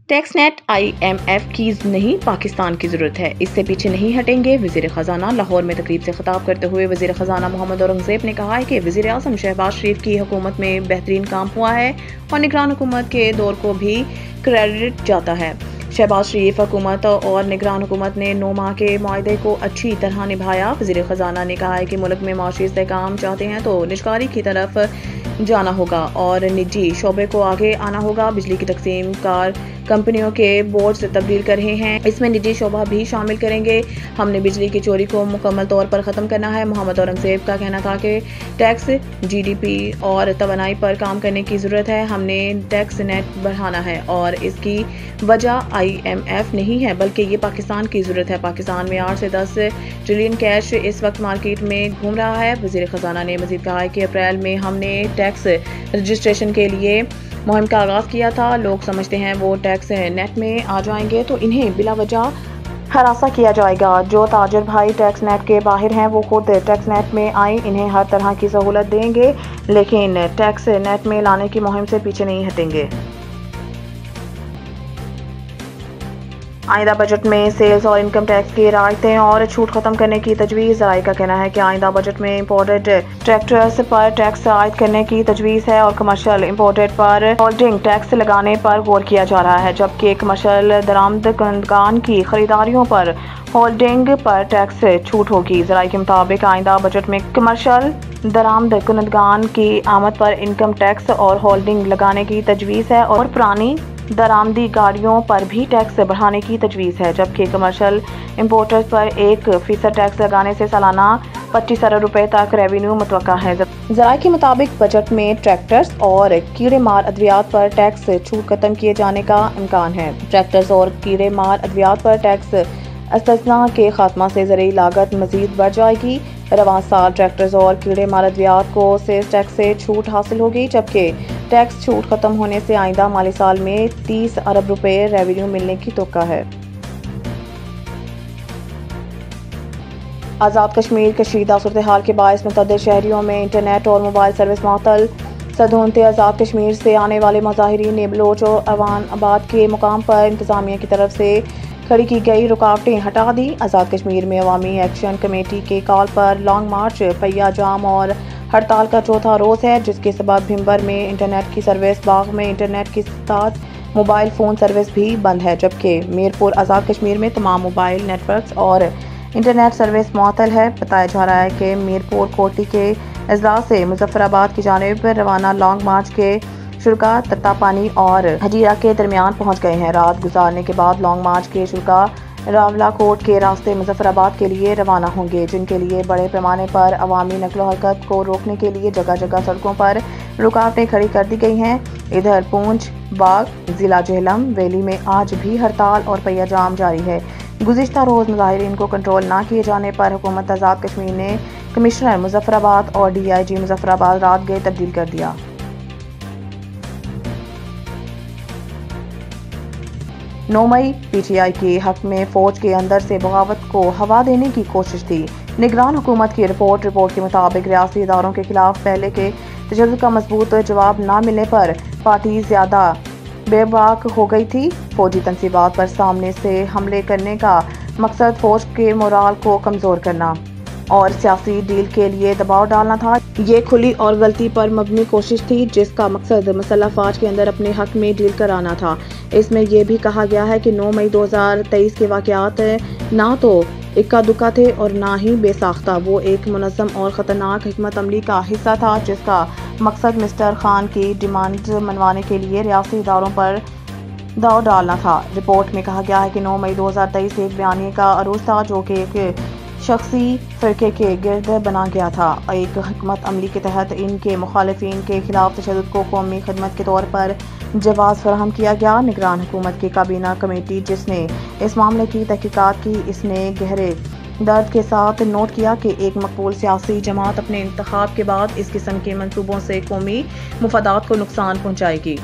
Tax net IMF کی نہیں پاکستان کی ضرورت ہے، اس سے پیچھے نہیں ہٹیں گے وزیر خزانہ۔ لاہور میں تقریب سے خطاب کرتے ہوئے وزیر خزانہ محمد اورنگزیب نے کہا ہے کہ وزیر اعظم شہباز شریف کی حکومت میں بہترین کام ہوا ہے اور نگران حکومت کے دور کو بھی کریڈٹ جاتا ہے۔ شہباز شریف حکومت اور نگران حکومت نے 9 ماہ کے معاہدے کو اچھی طرح نبھایا۔ وزیر خزانہ نے کہا ہے کہ ملک میں معاشی استحکام چاہتے ہیں تو نجکاری کی طرف جانا ہوگا اور نجی شعبے کو آگے آنا ہوگا۔ بجلی کی تقسیم کار کمپنیوں کے بورڈ سے تبدیل کر رہے ہیں، اس میں نجی شعبہ بھی شامل کریں گے۔ ہم نے بجلی کی چوری کو مکمل طور پر ختم کرنا ہے۔ محمد اورنگزیب کا کہنا تھا کہ ٹیکس GDP اور توانائی پر کام کرنے کی ضرورت ہے۔ ہم نے ٹیکس نیٹ بڑھانا ہے اور اس کی وجہ IMF نہیں ہے بلکہ یہ پاکستان کی ضرورت ہے۔ پاکستان میں 8 سے 10 ٹریلین کیش اس وقت مارکیٹ میں گھوم رہا ہے۔ وزیر خزانہ نے مزید کہا ہے کہ اپریل میں ہم نے ٹیکس رجسٹریشن کے لیے مہم کا آغاز کیا تھا۔ لوگ سمجھتے ہیں وہ ٹیکس نیٹ میں آ جائیں گے تو انہیں بلا وجہ ہراساں کیا جائے گا۔ جو تاجر بھائی ٹیکس نیٹ کے باہر ہیں وہ خود ٹیکس نیٹ میں آئیں، انہیں ہر طرح کی سہولت دیں گے لیکن ٹیکس نیٹ میں لانے کی مہم سے پیچھے نہیں ہٹیں گے۔ آئندہ بجٹ میں سیلز اور انکم ٹیکس کی رعایتیں اور چھوٹ ختم کرنے کی تجویز۔ ذرائع کا کہنا ہے کہ آئندہ بجٹ میں امپورٹڈ ٹریکٹرز پر ٹیکس عائد کرنے کی تجویز ہے اور کمرشل امپورٹڈ پر ہولڈنگ ٹیکس لگانے پر غور کیا جا رہا ہے، جبکہ کمرشل درآمد کنندگان کی خریداریوں پر ہولڈنگ پر ٹیکس چھوٹ ہوگی۔ ذرائع کے مطابق آئندہ بجٹ میں کمرشل درآمد کنندگان کی آمد پر انکم ٹیکس اور ہولڈنگ لگانے کی تجویز ہے اور پرانی درآمدی گاڑیوں پر بھی ٹیکس بڑھانے کی تجویز ہے، جبکہ کمرشل امپورٹرز پر 1% ٹیکس لگانے سے سالانہ 25 ارب روپے تک ریونیو متوقع ہے۔ ذرائع کے مطابق بجٹ میں ٹریکٹرز اور کیڑے مار ادویات پر ٹیکس چھوٹ ختم کیے جانے کا امکان ہے۔ ٹریکٹرز اور کیڑے مار ادویات پر ٹیکس استثناء کے خاتمہ سے زرعی لاگت مزید بڑھ جائے گی۔ رواں سال ٹریکٹرز اور کیڑے مار ادویات کو سیز ٹیکس سے چھوٹ حاصل ہوگی، جبکہ ٹیکس چھوٹ ختم ہونے سے آئندہ مالی سال میں 30 ارب روپے ریونیو ملنے کی توقع ہے۔ آزاد کشمیر کشیدہ صورتحال کے باعث متعدد شہریوں میں انٹرنیٹ اور موبائل سروس معطل۔ صدونت آزاد کشمیر سے آنے والے مظاہرین نے بلوچ اور اوان آباد کے مقام پر انتظامیہ کی طرف سے کھڑی کی گئی رکاوٹیں ہٹا دیں۔ آزاد کشمیر میں عوامی ایکشن کمیٹی کے کال پر لانگ مارچ، پہیہ جام اور ہڑتال کا چوتھا روز ہے، جس کے سبب بھمبر میں انٹرنیٹ کی سروس، باغ میں انٹرنیٹ کے ساتھ موبائل فون سروس بھی بند ہے، جبکہ میرپور آزاد کشمیر میں تمام موبائل نیٹ ورکس اور انٹرنیٹ سروس معطل ہے۔ بتایا جا رہا ہے کہ میرپور کوٹی کے اضلاع سے مظفر آباد کی جانب روانہ لانگ مارچ کے شرکاء تتا پانی اور ہجیرہ کے درمیان پہنچ گئے ہیں۔ رات گزارنے کے بعد لانگ مارچ کے شرکاء راولہ کوٹ کے راستے مظفر آباد کے لیے روانہ ہوں گے، جن کے لیے بڑے پیمانے پر عوامی نقل و حرکت کو روکنے کے لیے جگہ جگہ سڑکوں پر رکاوٹیں کھڑی کر دی گئی ہیں۔ ادھر پونچھ، باغ، ضلع جہلم، ویلی میں آج بھی ہڑتال اور پہیہ جام جاری ہے۔ گزشتہ روز مظاہرین کو کنٹرول نہ کیے جانے پر حکومت آزاد کشمیر نے کمشنر مظفر آباد اور DIG مظفر آباد رات گئے تبدیل کر دیا۔ 9 مئی PTI کے حق میں فوج کے اندر سے بغاوت کو ہوا دینے کی کوشش تھی۔ نگران حکومت کی رپورٹ کے مطابق ریاستی اداروں کے خلاف پہلے کے تشدد کا مضبوط جواب نہ ملنے پر پارٹی زیادہ بے باک ہو گئی تھی۔ فوجی تنصیبات پر سامنے سے حملے کرنے کا مقصد فوج کے مورال کو کمزور کرنا اور سیاسی ڈیل کے لیے دباؤ ڈالنا تھا۔ یہ کھلی اور غلطی پر مبنی کوشش تھی جس کا مقصد مسلح افواج کے اندر اپنے حق میں ڈیل کرانا تھا۔ اس میں یہ بھی کہا گیا ہے کہ 9 مئی 2023 کے واقعات نہ تو اکا دکا تھے اور نہ ہی بے ساختہ، وہ ایک منظم اور خطرناک حکمت عملی کا حصہ تھا جس کا مقصد مسٹر خان کی ڈیمانڈ منوانے کے لیے ریاستی اداروں پر داؤ ڈالنا تھا۔ رپورٹ میں کہا گیا ہے کہ 9 مئی 2023 ایک بیانیے کا عروج تھا جو کہ ایک شخصی فرقے کے گرد بنا گیا تھا۔ ایک حکمت عملی کے تحت ان کے مخالفین کے خلاف تشدد کو قومی خدمت کے طور پر جواز فراہم کیا گیا۔ نگران حکومت کی کابینہ کمیٹی جس نے اس معاملے کی تحقیقات کی، اس نے گہرے درد کے ساتھ نوٹ کیا کہ ایک مقبول سیاسی جماعت اپنے انتخاب کے بعد اس قسم کے منصوبوں سے قومی مفادات کو نقصان پہنچائے گی۔